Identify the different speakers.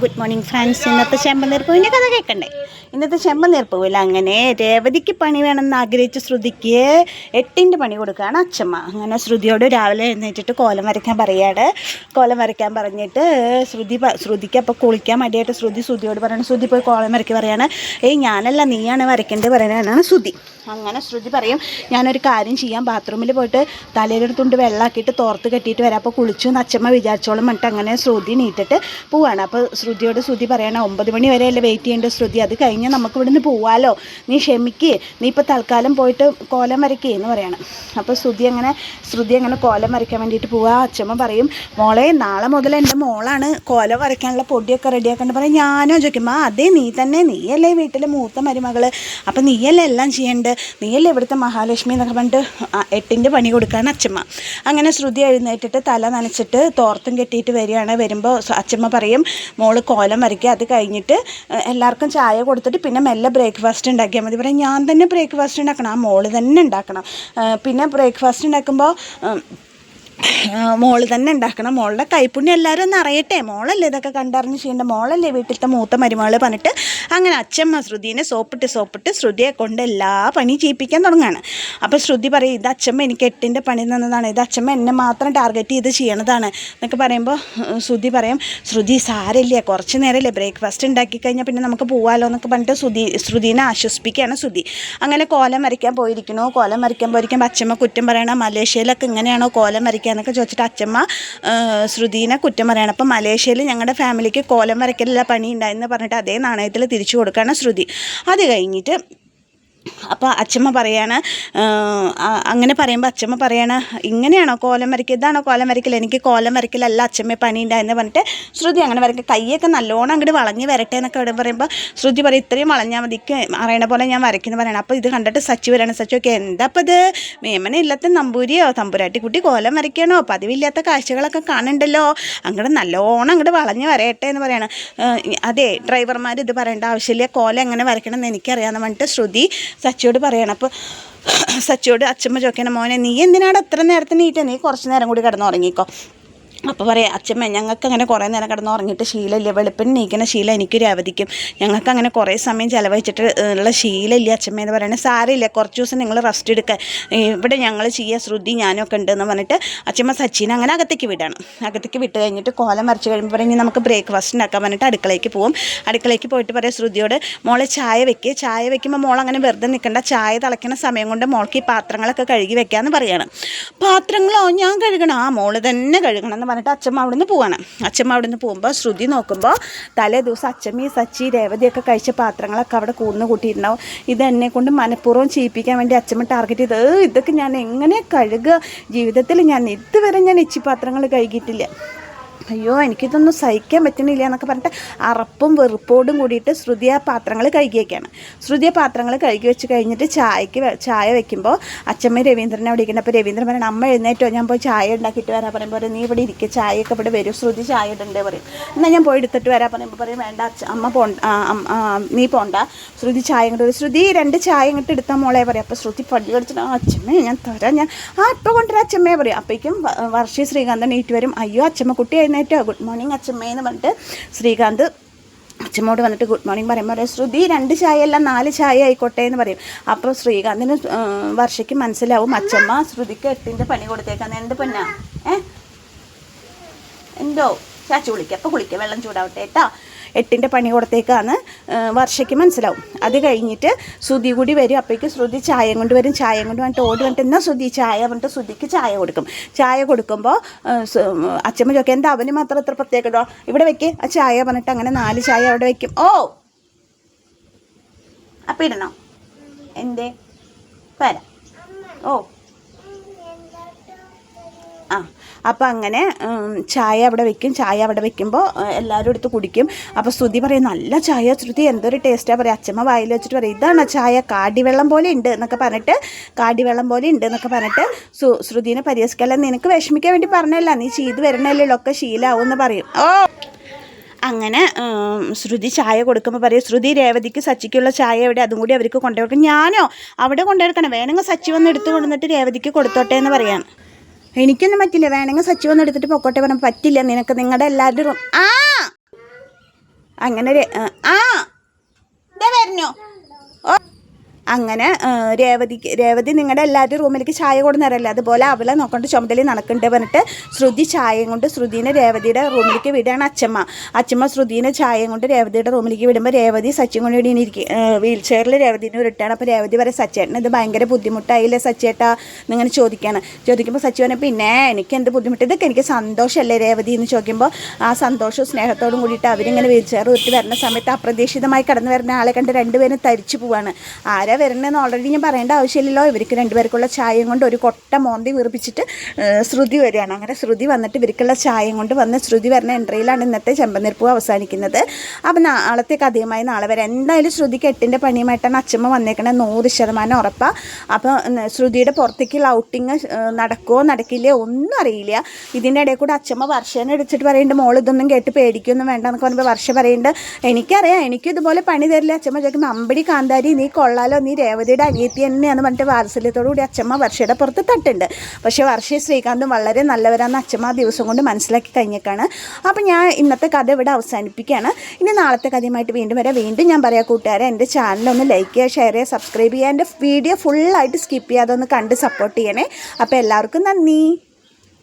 Speaker 1: Good morning friends. ഇന്നത്തെ ചെമ്പനീർപ്പൂവിൻ്റെ കഥ കേൾക്കണ്ടേ? ഇന്നത്തെ ചെമ്പനീർപ്പൂവിൽ അങ്ങനെ രേവതിക്ക് പണി വേണമെന്ന് ആഗ്രഹിച്ച ശ്രുതിക്ക് 8ൻ്റെ പണി കൊടുക്കുകയാണ് അച്ഛമ്മ. അങ്ങനെ ശ്രുതിയോട് രാവിലെ എഴുന്നേറ്റിട്ട് കോലം വരയ്ക്കാൻ പറയുകയാണ്. കോലം വരയ്ക്കാൻ പറഞ്ഞിട്ട് ശ്രുതിക്ക് അപ്പോൾ കുളിക്കാൻ മടിയായിട്ട് ശ്രുതിയോട് പറയണം, ശ്രുതി പോയി കോലം വരയ്ക്ക് പറയാണ്. ഞാനല്ല നീയാണ് വരയ്ക്കേണ്ടത് പറയാനാണ് ശ്രുതി. അങ്ങനെ ശ്രുതി പറയും, ഞാനൊരു കാര്യം ചെയ്യാം, ബാത്റൂമിൽ പോയിട്ട് തലയിലൊരു തുണ്ട് വെള്ളമാക്കിയിട്ട് തോർത്ത് കെട്ടിയിട്ട് വരാം, അപ്പോൾ കുളിച്ചു എന്ന് അച്ഛമ്മ വിചാരിച്ചോളം എന്നിട്ട് അങ്ങനെ ശ്രുതി നീട്ടിട്ട് പോവാണ്. അപ്പോൾ ശ്രുതിയോട് ശ്രുതി പറയണം, 9 മണി വരെയല്ലേ വെയിറ്റ് ചെയ്യേണ്ട ശ്രുതി, അത് കഴിഞ്ഞാൽ നമുക്ക് ഇവിടുന്ന് പോവാമല്ലോ, നീ ക്ഷമിക്ക്, നീ ഇപ്പോൾ തൽക്കാലം പോയിട്ട് കോലം വരയ്ക്കേ എന്ന് പറയണം. അപ്പോൾ ശ്രുതി അങ്ങനെ കോലം വരയ്ക്കാൻ വേണ്ടിയിട്ട് പോവുക. അച്ഛമ്മ പറയും, മോളെ നാളെ മുതൽ എൻ്റെ മോളാണ് കോലം വരയ്ക്കാനുള്ള പൊടിയൊക്കെ റെഡിയാക്കേണ്ടത്. പറയും, ഞാനോ ചോദിക്കുമ്പോൾ അതേ നീ തന്നെ, നീയല്ലേ വീട്ടിലെ മൂത്ത മരുമകൾ, അപ്പം നീയല്ലേ എല്ലാം ചെയ്യേണ്ടത്, നീയല്ലേ ഇവിടുത്തെ മഹാലക്ഷ്മി എന്നൊക്കെ പറഞ്ഞിട്ട് 8ൻ്റെ പണി കൊടുക്കുകയാണ് അച്ഛമ്മ. അങ്ങനെ ശ്രുതി എഴുന്നേറ്റിട്ട് തല നനച്ചിട്ട് തോർത്തും കെട്ടിയിട്ട് വരികയാണ്. വരുമ്പോൾ അച്ഛമ്മ പറയും, മോള് കോലം വരയ്ക്കുക, അത് കഴിഞ്ഞിട്ട് എല്ലാവർക്കും ചായ കൊടുത്തിട്ട് പിന്നെ മെല്ലെ ബ്രേക്ക്ഫാസ്റ്റ് ഉണ്ടാക്കിയാൽ മതി. പറയും, ഞാൻ തന്നെ ബ്രേക്ക്ഫാസ്റ്റ് ഉണ്ടാക്കണം, ആ മോള് തന്നെ ഉണ്ടാക്കണം. പിന്നെ ബ്രേക്ക്ഫാസ്റ്റ് ഉണ്ടാക്കുമ്പോൾ മോള് തന്നെ ഉണ്ടാക്കണം, മോളുടെ കൈപ്പുണ്യം എല്ലാവരും ഒന്ന് അറിയട്ടെ, മോളല്ലേ ഇതൊക്കെ കണ്ടറിഞ്ഞ് ചെയ്യേണ്ട, മോളല്ലേ വീട്ടിലത്തെ മൂത്ത മരുമകൾ പറഞ്ഞിട്ട് അങ്ങനെ അച്ഛമ്മ ശ്രുതിനെ സോപ്പിട്ട് ശ്രുതിയെ കൊണ്ട് എല്ലാ പണിയും ചെയ്യിപ്പിക്കാൻ തുടങ്ങുകയാണ്. അപ്പോൾ ശ്രുതി പറയും, ഇത് അച്ഛമ്മ എനിക്ക് 8ൻ്റെ പണി തന്നതാണ്, ഇത് അച്ഛമ്മ എന്നെ മാത്രം ടാർഗറ്റ് ചെയ്ത് ചെയ്യണതാണ് എന്നൊക്കെ പറയുമ്പോൾ ശ്രുതി പറയും, ശ്രുതി സാരമില്ല, കുറച്ച് നേരമല്ലേ, ബ്രേക്ക്ഫാസ്റ്റ് ഉണ്ടാക്കി കഴിഞ്ഞാൽ പിന്നെ നമുക്ക് പോകാമല്ലോ എന്നൊക്കെ പറഞ്ഞിട്ട് ശ്രുതിനെ ആശ്വസിപ്പിക്കുകയാണ് ശ്രുതി. അങ്ങനെ കോലം വരയ്ക്കാൻ പോയിരിക്കുമ്പോൾ അച്ഛമ്മ കുറ്റം പറയണം, മലേഷ്യയിലൊക്കെ ഇങ്ങനെയാണോ കോലം വരയ്ക്കാന്നൊക്കെ ചോദിച്ചിട്ട് അച്ഛമ്മ ശ്രുതിനെ കുറ്റം പറയണം. അപ്പം മലേഷ്യയിൽ ഞങ്ങളുടെ ഫാമിലിക്ക് കോലം വരയ്ക്കലുള്ള പണി ഉണ്ടായെന്ന് പറഞ്ഞിട്ട് അതേ നാണയത്തിൽ തിരിച്ചു കൊടുക്കുകയാണ് ശ്രുതി. അത് കഴിഞ്ഞിട്ട് അപ്പോൾ അച്ഛമ്മ പറയാണ്, അങ്ങനെ പറയുമ്പോൾ അച്ഛമ്മ പറയാണ്, ഇങ്ങനെയാണോ കോലം വരയ്ക്കുക, ഇതാണോ കോലം വരയ്ക്കൽ, എനിക്ക് കോലം വരയ്ക്കലല്ല അച്ഛമ്മ പണി ഉണ്ടായെന്ന് പറഞ്ഞിട്ട് ശ്രുതി അങ്ങനെ വരയ്ക്കുക, കൈയൊക്കെ നല്ലോണം അങ്ങോട്ട് വളഞ്ഞ് വരട്ടെ എന്നൊക്കെ ഇവിടെ പറയുമ്പോൾ ശ്രുതി പറയും, ഇത്രയും വളഞ്ഞാൽ മതിക്ക് അറിയണ പോലെ ഞാൻ വരയ്ക്കുന്നു പറയണം. അപ്പോൾ ഇത് കണ്ടിട്ട് സച്ചി വരണം. സച്ചി ഒക്കെ എന്താ അപ്പോൾ ഇത് മേമന ഇല്ലാത്ത നമ്പൂരിയോ തമ്പുരാട്ടിക്കുട്ടി കോലം വരയ്ക്കണോ, പതിവില്ലാത്ത കാഴ്ചകളൊക്കെ കാണണ്ടല്ലോ, അങ്ങോട്ട് നല്ലോണം അങ്ങോട്ട് വളഞ്ഞ് വരട്ടെ എന്ന് പറയണം. അതെ ഡ്രൈവർമാർ ഇത് പറയേണ്ട ആവശ്യമില്ല, കോലം എങ്ങനെ വരയ്ക്കണം എന്ന് എനിക്കറിയാമെന്ന് പറഞ്ഞിട്ട് ശ്രുതി സച്ചിയോട് പറയണം. അപ്പോൾ സച്ചിയോട് അച്ഛമ്മ ചോദിക്കണം, മോനെ നീ എന്തിനാണ് അത്ര നേരത്തെ നീറ്റ്, നീ കുറച്ച് നേരം കൂടി കിടന്നുറങ്ങിക്കോ. അപ്പോൾ പറയാം, അച്ഛമ്മ ഞങ്ങൾക്ക് അങ്ങനെ കുറേ നേരം കിടന്ന് ഉറങ്ങിയിട്ട് ശീലമില്ല, വെളുപ്പിന് നീക്കുന്ന ശീലം എനിക്കൊരു അവധിക്കും, ഞങ്ങൾക്ക് അങ്ങനെ കുറേ സമയം ചിലവഴിച്ചിട്ട് ഉള്ള ശീലമില്ല അച്ഛമ്മ എന്ന് പറയുന്നത്. സാരമില്ല, കുറച്ച് ദിവസം നിങ്ങൾ റെസ്റ്റ് എടുക്കുക, ഇവിടെ ഞങ്ങൾ ചെയ്യുക, ശ്രുതി ഞാനൊക്കെ ഉണ്ടെന്ന് പറഞ്ഞിട്ട് അച്ഛമ്മ സച്ചിനെ അങ്ങനെ അകത്തേക്ക് വിടണം. അകത്തേക്ക് വിട്ട് കഴിഞ്ഞിട്ട് കോലം വരച്ച് കഴിയുമ്പോൾ പറഞ്ഞ് നമുക്ക് ബ്രേക്ക്ഫാസ്റ്റ് ഉണ്ടാക്കാൻ പറഞ്ഞിട്ട് അടുക്കളയ്ക്ക് പോകും. അടുക്കളയ്ക്ക് പോയിട്ട് പറയാം ശ്രുതിയോട്, മോളെ ചായ വയ്ക്കുമ്പോൾ മോൾ അങ്ങനെ വെറുതെ നിൽക്കണ്ട, ചായ തിളയ്ക്കുന്ന സമയം കൊണ്ട് മോൾക്ക് ഈ പാത്രങ്ങളൊക്കെ കഴുകി വെക്കാമെന്ന് പറയുകയാണ്. പാത്രങ്ങളോ ഞാൻ കഴുകണം, ആ മോള് തന്നെ കഴുകണം എന്ന് പറഞ്ഞിട്ട് അച്ഛമ്മ അവിടുന്ന് പോവാണ്. അച്ഛമ്മ അവിടുന്ന് പോകുമ്പോൾ ശ്രുതി നോക്കുമ്പോൾ തലേ ദിവസം അച്ഛമ്മയും സച്ചി രേവതിയൊക്കെ കഴിച്ച പാത്രങ്ങളൊക്കെ അവിടെ കൂടുന്നു കൂട്ടിയിട്ടുണ്ടാവും. ഇത് എന്നെ കൊണ്ട് മനഃപൂർവ്വം ചെയ്യിപ്പിക്കാൻ വേണ്ടി അച്ഛമ്മ ടാർഗറ്റ് ചെയ്ത്, ഇതൊക്കെ ഞാൻ എങ്ങനെ കഴുകുക, ജീവിതത്തിൽ ഞാൻ ഇതുവരെ ഞാൻ എച്ചി പാത്രങ്ങൾ കഴുകിയിട്ടില്ല, അയ്യോ എനിക്കിതൊന്നും സഹിക്കാൻ പറ്റുന്നില്ല എന്നൊക്കെ പറഞ്ഞിട്ട് അറപ്പും വെറുപ്പോടും കൂടിയിട്ട് ശ്രുതി ആ പാത്രങ്ങൾ കഴുകി വയ്ക്കുകയാണ്. ശ്രുതി ആ പാത്രങ്ങൾ കഴുകി വെച്ച് കഴിഞ്ഞിട്ട് ചായ വയ്ക്കുമ്പോൾ അച്ഛമ്മ രവീന്ദ്രനെ അവിടെ ഇരിക്കുന്നത്. അപ്പോൾ രവീന്ദ്രൻ പറയണം, അമ്മ എഴുന്നേറ്റോ, ഞാൻ പോയി ചായ ഉണ്ടാക്കിയിട്ട് വരാൻ പറയുമ്പോൾ നീ ഇവിടെ ഇരിക്കുക, ചായയൊക്കെ ഇവിടെ വരും, ശ്രുതി ചായ ഇടണ്ടേ പറയും. എന്നാൽ ഞാൻ പോയി എടുത്തിട്ട് വരാൻ പറയുമ്പോൾ പറയും, വേണ്ട അമ്മ നീ പോണ്ട, ശ്രുതി ചായ ഇങ്ങോട്ട് വരും, ശ്രുതി 2 ചായ ഇങ്ങോട്ട് എടുത്താൽ മോളെ പറയും. അപ്പോൾ ശ്രുതി പള്ളി കളിച്ചിട്ട്, അച്ഛമ്മേ ഞാൻ തരാം, ഞാൻ ഇപ്പോൾ കൊണ്ടുവരാം അച്ഛമ്മയെ പറയും. അപ്പോഴേക്കും വർഷി ശ്രീകാന്തൻ നീറ്റ് വരും. അയ്യോ അച്ഛമ്മ കുട്ടി എഴുന്നേറ്റോ, ഗുഡ് മോർണിംഗ് അച്ഛമ്മയെന്ന് പറഞ്ഞിട്ട് ശ്രീകാന്ത് അച്ഛമ്മോട് വന്നിട്ട് ഗുഡ് മോർണിംഗ് പറയുമ്പോൾ പറയും, ശ്രുതി 2 ചായ അല്ല 4 ചായ ആയിക്കോട്ടെ എന്ന് പറയും. അപ്പോൾ ശ്രീകാന്തിന് വർഷയ്ക്ക് മനസ്സിലാവും അച്ഛമ്മ ശ്രുതിക്ക് 8ൻ്റെ പണി കൊടുത്തേക്കാന്ന്. എന്ത് പന്നാ എന്തോ ചാച്ചു കുളിക്കുക, അപ്പോൾ കുളിക്കുക, വെള്ളം ചൂടാവട്ടെ കേട്ടോ, 8ൻ്റെ പണി കൊടുത്തേക്കാന്ന് വർഷയ്ക്ക് മനസ്സിലാവും. അത് കഴിഞ്ഞിട്ട് ശ്രുതി കൂടി വരും. അപ്പോഴേക്ക് ശ്രുതി ചായയും കൊണ്ട് വരും. ചായയും കൊണ്ട് വന്നിട്ട് ഓടി വന്നിട്ട് എന്നാൽ ശ്രുതി ചായ പറഞ്ഞിട്ട് ശ്രുതിക്ക് ചായ കൊടുക്കും. ചായ കൊടുക്കുമ്പോൾ അച്ഛമ്മ ചോദിക്കുക, എന്താ അവന് മാത്രം എത്ര പ്രത്യേകതോ, ഇവിടെ വെക്ക് ആ ചായ പറഞ്ഞിട്ട് അങ്ങനെ 4 ചായ അവിടെ വെക്കും. ഓ അപ്പം ഇടണോ, എന്തേ വരാം, ഓ ആ അപ്പോൾ അങ്ങനെ ചായ അവിടെ വെക്കും. ചായ അവിടെ വെക്കുമ്പോൾ എല്ലാവരും എടുത്ത് കുടിക്കും. അപ്പോൾ ശ്രുതി പറയും, നല്ല ചായ ശ്രുതി, എന്തൊരു ടേസ്റ്റാണ് പറയും. അച്ഛമ്മ വായിൽ വെച്ചിട്ട് പറയും, ഇതാണ് ചായ, കാടിവെള്ളം പോലെ ഉണ്ട് എന്നൊക്കെ പറഞ്ഞിട്ട് ശ്രുതിനെ പരിഹസിക്കല്ല, നിനക്ക് വിഷമിക്കാൻ വേണ്ടി പറഞ്ഞല്ല, നീ ചെയ്ത് വരണല്ലോ, ഒക്കെ ശീലമാവും എന്ന് പറയും. ഓ അങ്ങനെ ശ്രുതി ചായ കൊടുക്കുമ്പോൾ പറയും, ശ്രുതി രേവതിക്ക് സച്ചിക്കുള്ള ചായ എവിടെ, അതും കൂടി അവർക്ക് കൊണ്ടുപോയി. ഞാനോ അവിടെ കൊണ്ടുപോയിക്കണം, വേണമെങ്കിൽ സച്ചി വന്ന് എടുത്ത് കൊണ്ടുവന്നിട്ട് രേവതിക്ക് കൊടുത്തോട്ടെ എന്ന് പറയാം. എനിക്കൊന്നും പറ്റില്ല, വേണമെങ്കിൽ സച്ചി വന്ന് എടുത്തിട്ട് പൊക്കോട്ടെ പറഞ്ഞു. പറ്റില്ല, നിനക്ക് നിങ്ങളുടെ എല്ലാവരുടെ അങ്ങനെ വരണോ അങ്ങനെ രേവതി നിങ്ങളുടെ എല്ലാവരും റൂമിലേക്ക് ചായ കൊടുന്നേരല്ലേ, അതുപോലെ അവളെ നോക്കൊണ്ട് ചുമതല നടക്കുന്നുണ്ട് പറഞ്ഞിട്ട് ശ്രുതി ചായയും കൊണ്ട് ശ്രുതിനെ രേവതിയുടെ റൂമിലേക്ക് വിടുകയാണ് അച്ഛമ്മ ശ്രുതിനെ ചായയും കൊണ്ട് രേവതിയുടെ റൂമിലേക്ക് വിടുമ്പോൾ രേവതി സച്ചിൻ കൊണ്ട് ഇവിടെ ഇരിക്കും, വീൽ ചെയറിൽ രേവതിനെ ഉരുട്ടാണ്. അപ്പോൾ രേവതി പറയും സച്ചേട്ടൻ ഇത് ഭയങ്കര ബുദ്ധിമുട്ടായില്ലേ സച്ചേട്ടാ എന്നിങ്ങനെ ചോദിക്കുമ്പോൾ സച്ചി പറഞ്ഞാൽ പിന്നെ എനിക്ക് എന്ത് ബുദ്ധിമുട്ട്, ഇതൊക്കെ എനിക്ക് സന്തോഷമല്ലേ രേവതി എന്ന് ചോദിക്കുമ്പോൾ ആ സന്തോഷവും സ്നേഹത്തോടും കൂടിയിട്ട് അവരിങ്ങനെ വീൽ ചെയർ ഉരുട്ടി വരുന്ന സമയത്ത് അപ്രതീക്ഷിതമായി കടന്നു വരുന്ന ആളെ കണ്ട് രണ്ടുപേരും തരിച്ചു പോവാണ്. ആരാ വരണമെന്ന് ഓൾറെഡി ഞാൻ പറയേണ്ട ആവശ്യമില്ലല്ലോ. ഇവർക്ക് രണ്ടുപേർക്കുള്ള ചായയും കൊണ്ട് ഒരു കൊട്ട മോന്തി വീർപ്പിച്ചിട്ട് ശ്രുതി വരികയാണ്. അങ്ങനെ ശ്രുതി വന്നിട്ട് ഇവർക്കുള്ള ചായയും കൊണ്ട് വന്ന് ശ്രുതി വരുന്ന എൻട്രിയിലാണ് ഇന്നത്തെ ചെമ്പനീർപ്പൂ അവസാനിക്കുന്നത്. അപ്പം നാളത്തെ കഥയുമായി നാളെ വരെ. എന്തായാലും ശ്രുതിക്ക് 8ൻ്റെ പണിയുമായിട്ടാണ് അച്ഛമ്മ വന്നേക്കണത്, 100% ഉറപ്പാണ്. അപ്പോൾ ശ്രുതിയുടെ പുറത്തേക്കുള്ള ഔട്ടിങ് നടക്കുമോ നടക്കില്ലയോ ഒന്നും അറിയില്ല. ഇതിൻ്റെ ഇടയിൽ കൂടെ അച്ഛമ്മ വർഷേനെ എടുത്തിട്ട് പറയുന്നുണ്ട് മോൾ ഇതൊന്നും കേട്ട് പേടിക്കൊന്നും വേണ്ട എന്നൊക്കെ പറയുമ്പോൾ വർഷ പറയുന്നുണ്ട് എനിക്കറിയാം എനിക്കും ഇതുപോലെ പണി തരില്ല. അച്ഛമ്മ ചോദിക്കുമ്പോൾ അമ്പടി കാന്താരി നീ കൊള്ളാലോ, നീ രേവതിയുടെ അനിയത്തി തന്നെയാന്ന് പറഞ്ഞിട്ട് വാത്സല്യത്തോടു കൂടി അച്ഛമ്മ വർഷയുടെ പുറത്ത് തട്ടുണ്ട്. പക്ഷേ വർഷയും ശ്രീകാന്തും വളരെ നല്ലവരാന്ന് അച്ഛമ്മ ആ ദിവസം കൊണ്ട് മനസ്സിലാക്കി കഴിഞ്ഞേക്കാണ്. അപ്പം ഞാൻ ഇന്നത്തെ കഥ ഇവിടെ അവസാനിപ്പിക്കുകയാണ്. ഇനി നാളത്തെ കഥയുമായിട്ട് വീണ്ടും വരാം. വീണ്ടും ഞാൻ പറയാം കൂട്ടുകാരെ, എൻ്റെ ചാനലൊന്ന് ലൈക്ക് ചെയ്യുക, ഷെയർ ചെയ്യുക, സബ്സ്ക്രൈബ് ചെയ്യുക, എൻ്റെ വീഡിയോ ഫുള്ളായിട്ട് സ്കിപ്പ് ചെയ്യാതെ ഒന്ന് കണ്ട് സപ്പോർട്ട് ചെയ്യണേ. അപ്പോൾ എല്ലാവർക്കും നന്ദി.